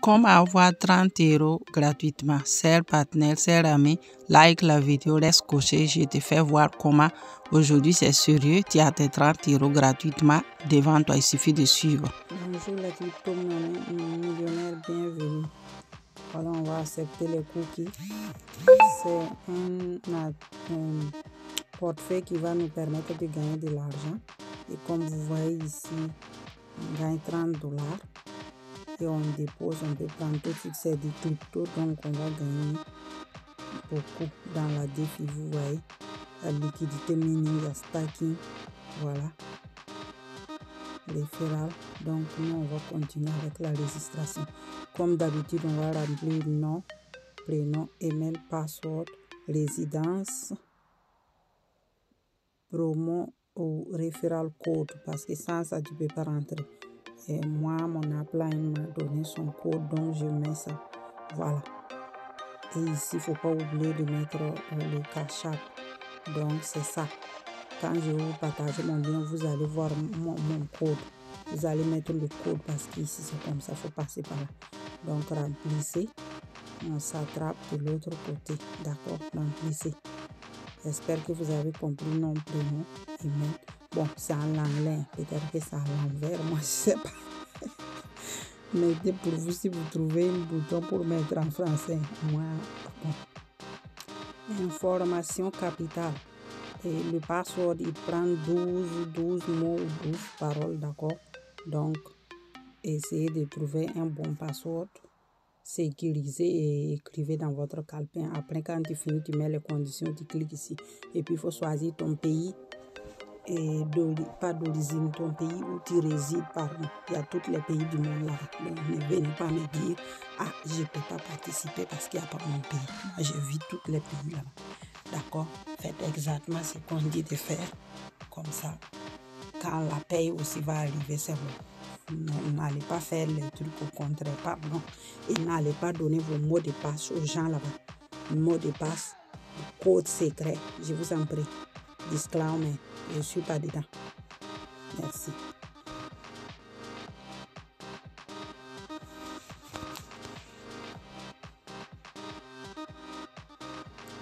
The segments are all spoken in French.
Comment avoir 30 € gratuitement? Chers partenaires, chers amis, like la vidéo, reste coché. Je te fais voir comment aujourd'hui c'est sérieux. Tu as tes 30 € gratuitement devant toi. Il suffit de suivre. Bonjour les crypto-millionnaires, bienvenue. Voilà, on va accepter les cookies. C'est un portefeuille qui va nous permettre de gagner de l'argent. Et comme vous voyez ici, on gagne 30 $. Et on dépose, on peut prendre tout de suite, c'est des crypto, donc on va gagner beaucoup dans la défi. Vous voyez, la liquidité mining, la stacking, voilà, référal. Donc nous on va continuer avec la registration. Comme d'habitude, on va remplir nom, prénom, email, password, résidence, promo ou référal code, parce que sans ça tu peux pas rentrer. Et moi, mon upline m'a donné son code, donc je mets ça. Voilà. Et ici, il ne faut pas oublier de mettre le cash app. Donc, c'est ça. Quand je vous partage mon lien, vous allez voir mon code. Vous allez mettre le code parce qu'ici, c'est comme ça. Il faut passer par là. Donc, remplissez. On s'attrape de l'autre côté. D'accord? Remplissez. J'espère que vous avez compris nom, prénom, email. Bon, c'est en anglais. Peut-être que c'est à l'envers. Moi, je ne sais pas. Mettez pour vous si vous trouvez un bouton pour mettre en français. Moi, bon. Information capitale. Et le password, il prend 12 mots ou 12 paroles, d'accord? Donc, essayez de trouver un bon password sécurisé et écrivez dans votre calepin. Après, quand tu finis, tu mets les conditions, tu cliques ici. Et puis, il faut choisir ton pays. Et pas d'origine, ton pays où tu résides, pardon. Il y a tous les pays du monde là. Donc, ne venez pas me dire, ah, je ne peux pas participer parce qu'il n'y a pas mon pays. Moi, je vis tous les pays là. D'accord? Faites exactement ce qu'on dit de faire. Comme ça, quand la paye aussi va arriver, c'est bon. N'allez pas faire les trucs au contraire, pardon. Et n'allez pas donner vos mots de passe aux gens là-bas. Mots de passe, code secret, je vous en prie. Disclaimer, je ne suis pas dedans. Merci.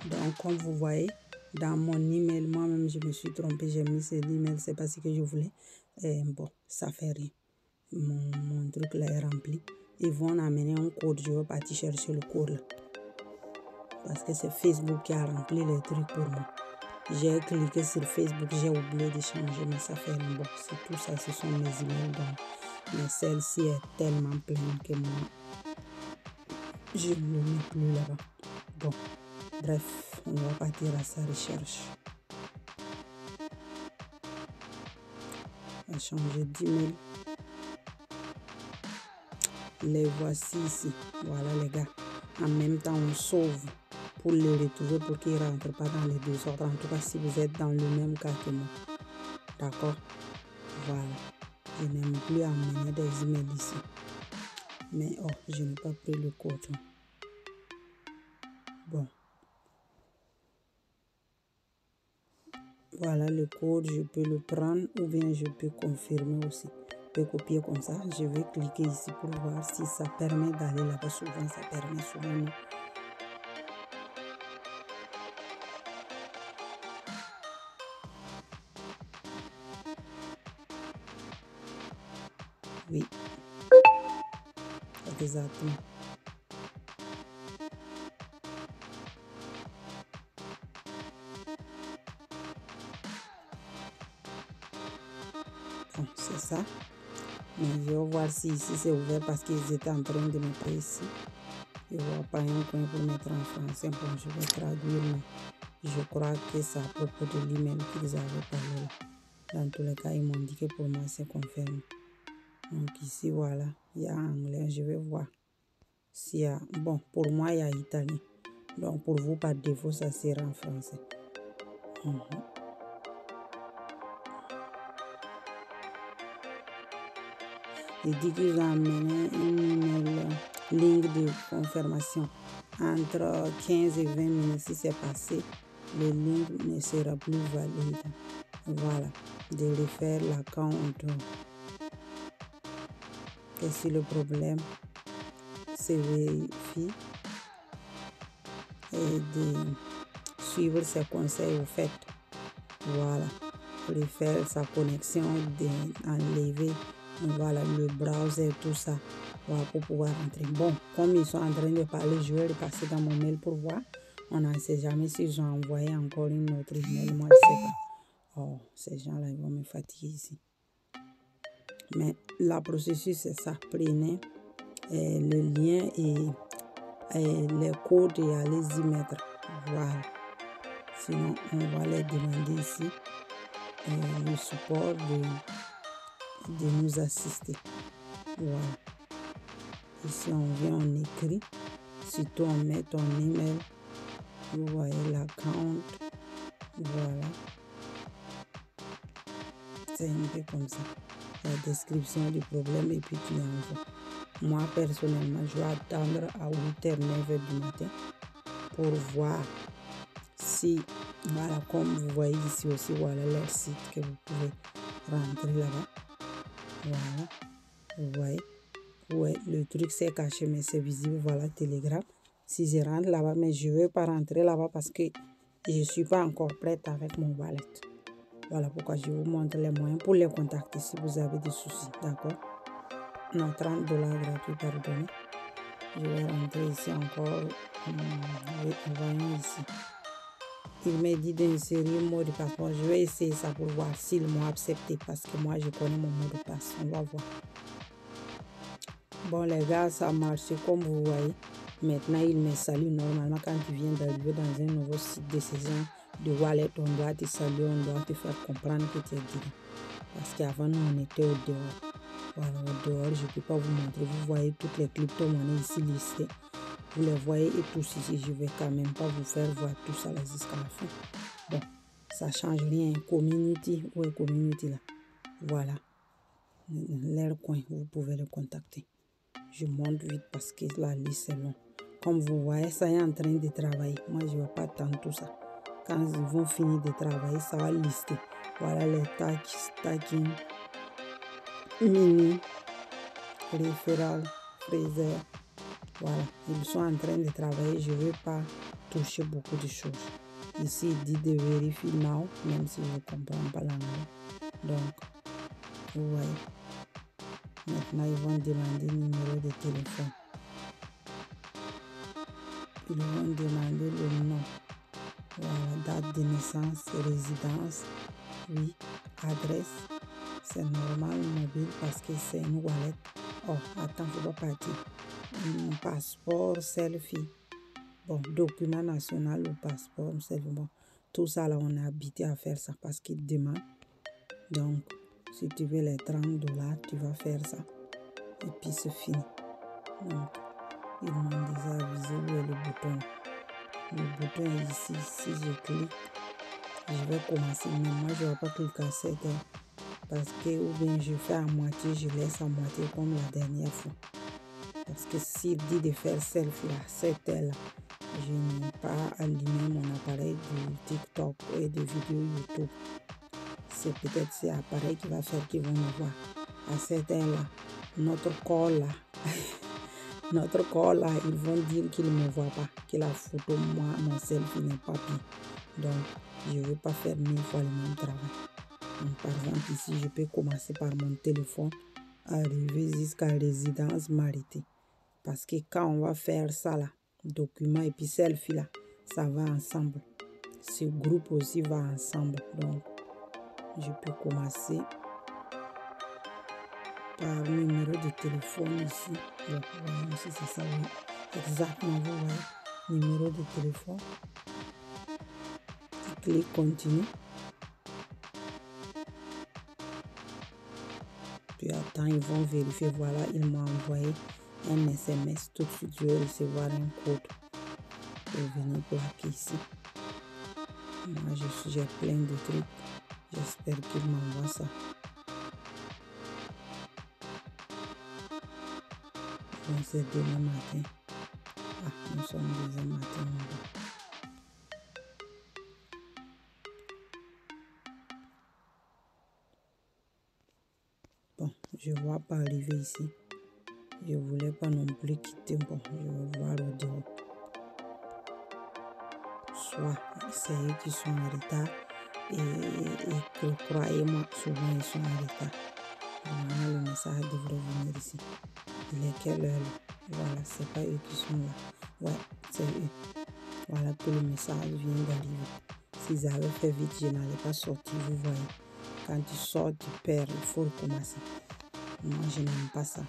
Donc, comme vous voyez, dans mon email, moi-même, je me suis trompée. J'ai mis cet email, c'est pas ce que je voulais. Et bon, ça fait rien. Mon truc là est rempli. Ils vont amener un code. Je vais partir chercher le code là. Parce que c'est Facebook qui a rempli les trucs pour moi. J'ai cliqué sur Facebook, j'ai oublié de changer, mais ça fait un bon. C'est tout ça, ce sont mes emails. Donc, mais celle-ci est tellement pleine que moi, je ne le mets plus là-bas. Bon, bref, on va partir à sa recherche. On va changer d'email. Les voici ici. Voilà les gars. En même temps, on sauve pour les retrouver pour qu'ils ne rentrent pas dans les deux ordres. En tout cas, si vous êtes dans le même cas que moi. D'accord? Voilà. Je n'aime plus amener des emails ici. Mais oh, je n'ai pas pris le code. Bon. Voilà le code, je peux le prendre ou bien je peux confirmer aussi. Je peux copier comme ça. Je vais cliquer ici pour voir si ça permet d'aller là-bas. Souvent, ça permet, souvent non. Oui. Exactement. Bon, c'est ça. Mais je vais voir si ici c'est ouvert parce qu'ils étaient en train de mettre ici. Je ne vois pas un coin pour mettre en français. Bon, je vais traduire, mais je crois que c'est à propos de l'email qu'ils avaient parlé. Dans tous les cas, ils m'ont dit que pour moi, c'est confirmé. Donc ici, voilà, il y a anglais. Je vais voir s'il y a... Bon, pour moi, il y a italien. Donc pour vous, par défaut, ça sera en français. Il dit qu'ils ont amené une ligne de confirmation. Entre 15 et 20 minutes, si c'est passé, le link ne sera plus valide. Voilà, de refaire la compte. Qu'est-ce que le problème? se vérifie et de suivre ses conseils au fait. Voilà, pour faire sa connexion, d'enlever voilà, le browser, tout ça, voilà, pour pouvoir entrer. Bon, comme ils sont en train de parler, je vais repasser dans mon mail pour voir. On ne sait jamais s'ils ont envoyé encore une autre email, moi je ne sais pas. Oh, ces gens-là, ils vont me fatiguer ici. Mais la processus, c'est ça. Prenez le lien et les codes et allez-y mettre. Voilà. Sinon, on va les demander ici le support de nous assister. Voilà. Ici, on vient, on écrit. Surtout, on met ton email. Vous voyez l'account. Voilà. C'est un peu comme ça. La description du problème et puis tu envoies. Moi, personnellement, je vais attendre à 8h, 9h du matin pour voir si, voilà, comme vous voyez ici aussi, voilà leur site que vous pouvez rentrer là-bas. Voilà, vous voyez. Ouais, le truc c'est caché, mais c'est visible. Voilà, Telegram. Si je rentre là-bas, mais je ne veux pas rentrer là-bas parce que je ne suis pas encore prête avec mon wallet. Voilà pourquoi je vous montre les moyens pour les contacter si vous avez des soucis. D'accord? Non, $30 gratuits, pardonnez. Je vais rentrer ici encore. Voyons ici. Il m'a dit d'insérer le mot de passe. Bon, je vais essayer ça pour voir s'ils m'ont accepté parce que moi, je connais mon mot de passe. On va voir. Bon, les gars, ça a marché comme vous voyez. Maintenant, il me salue normalement quand tu viens d'arriver dans un nouveau site de ces gens de wallet. On doit te saluer, on doit te faire comprendre que tu es dedans. Parce qu'avant, nous, on était au dehors. Voilà, au dehors, je ne peux pas vous montrer. Vous voyez toutes les crypto-monnaies ici listées. Vous les voyez et tous ici. Je ne vais quand même pas vous faire voir tout ça là jusqu'à la fin. Bon, ça ne change rien. Community, où est community là? Voilà. Leur coin, vous pouvez le contacter. Je monte vite parce que la liste est longue. Comme vous voyez, ça est en train de travailler. Moi, je ne vais pas attendre tout ça. Quand ils vont finir de travailler, ça va lister. Voilà les stacking, mini, référal, Fraser. Voilà, ils sont en train de travailler. Je ne veux pas toucher beaucoup de choses. Ici, il dit de vérifier now, même si je ne comprends pas l'anglais. Donc, vous voyez. Maintenant, ils vont demander le numéro de téléphone. Ils vont demander le nom. Voilà, date de naissance, résidence, oui, adresse. C'est normal, mobile, parce que c'est une wallet. Oh, attends, faut pas partir. Passeport, selfie. Bon, document national ou passeport, selfie. Bon, tout ça, là, on est habitué à faire ça parce qu'ils demandent. Donc, si tu veux les $30, tu vas faire ça. Et puis, c'est fini. Donc, ils m'ont déjà avisé où est le bouton. Le bouton est ici. Si je clique, je vais commencer. Mais moi, je ne vais pas cliquer à 7 heures. Parce que, ou bien je fais à moitié, je laisse à moitié comme la dernière fois. Parce que s'il dit de faire selfie à 7 heures, là, je n'ai pas allumé mon appareil de TikTok et de vidéos YouTube. C'est peut-être cet appareil qui va faire qu'ils vont me voir. À 7 heures, là, notre corps, là, ils vont dire qu'ils ne me voient pas, que la photo, moi, mon selfie n'est pas bien. Donc, je ne veux pas faire 1000 fois le même travail. Donc, par exemple, ici, je peux commencer par mon téléphone, arriver jusqu'à résidence maritime. Parce que quand on va faire ça, là, document et puis selfie, là, ça va ensemble. Ce groupe aussi va ensemble. Donc, je peux commencer par le numéro de téléphone ici. Bon, voyons si c'est ça, oui. Exactement, vous voyez. Numéro de téléphone. Tu cliques continue. Puis attends, ils vont vérifier. Voilà, ils m'ont envoyé un SMS. Tout de suite, je vais recevoir un code pour venir plaquer ici. Moi, j'ai plein de trucs. J'espère qu'ils m'envoient ça. Bon, c'est demain matin. Ah, nous sommes déjà matin. Bon, je ne vois pas arriver ici. Je voulais pas non plus quitter. Bon, je vais voir au dehors. Soit c'est eux qui sont en retard et que croyez-moi, souvent ils sont en retard. Normalement, le message devrait venir ici. Il est quelle heure? Voilà, c'est pas eux qui sont là. Ouais, c'est eux. Voilà que le message vient d'arriver. S'ils avaient fait vite, je n'allais pas sortir, vous voyez. Quand tu sors, tu perds, il faut recommencer. Moi, je n'aime pas ça.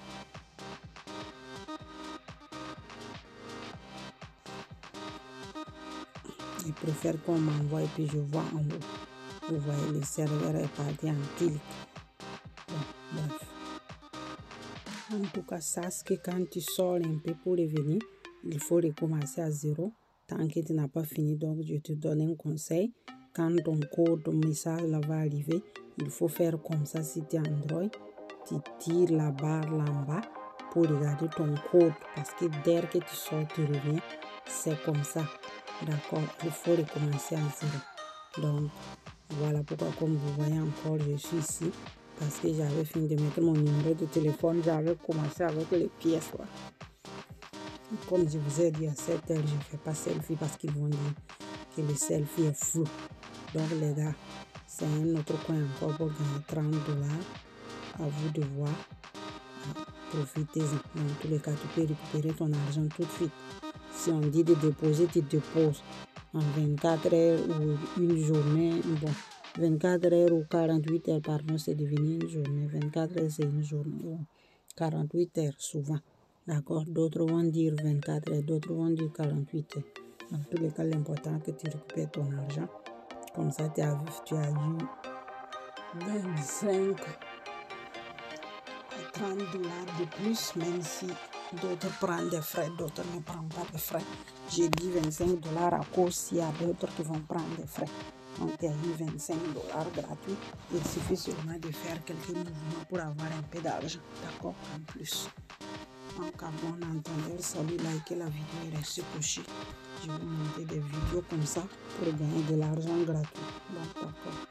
Je préfère qu'on m'envoie et puis je vois en haut. Vous voyez, le serveur est parti en clic. Bon, bref. En tout cas, sache que quand tu sors un peu pour revenir, il faut recommencer à zéro. Tant que tu n'as pas fini, donc je te donne un conseil. Quand ton message là va arriver, il faut faire comme ça si tu es Android. Tu tires la barre là en bas pour regarder ton code. Parce que dès que tu sors, tu reviens. C'est comme ça. D'accord? Il faut recommencer à zéro. Donc, voilà pourquoi, comme vous voyez encore, je suis ici. Parce que j'avais fini de mettre mon numéro de téléphone. J'avais commencé avec les pièces. Là. Comme je vous ai dit, à 7 heures, je ne fais pas selfie parce qu'ils vont dire que le selfie est flou. Donc, les gars, c'est un autre coin encore pour gagner $30. À vous de voir. Profitez-en. Dans tous les cas, tu peux récupérer ton argent tout de suite. Si on dit de déposer, tu déposes en 24 heures ou une journée. Bon, 24 heures ou 48 heures, pardon, c'est devenu une journée. 24 heures, c'est une journée. Ou 48 heures, souvent. D'accord? D'autres vont dire 24 heures, d'autres vont dire 48 heures. Dans tous les cas, l'important est que tu récupères ton argent. Comme ça, tu as eu 25 à $30 de plus, même si d'autres prennent des frais, d'autres ne prennent pas de frais. J'ai dit 25 $ à cause s'il y a d'autres qui vont prendre des frais. Donc, tu as eu 25 $ gratuits. Il suffit seulement de faire quelques mouvements pour avoir un peu d'argent. D'accord? En plus. Donc, à bon entendeur, salut, likez la vidéo et restez couché. Je vais vous montrer des vidéos comme ça pour gagner de l'argent gratuit. Donc, d'accord.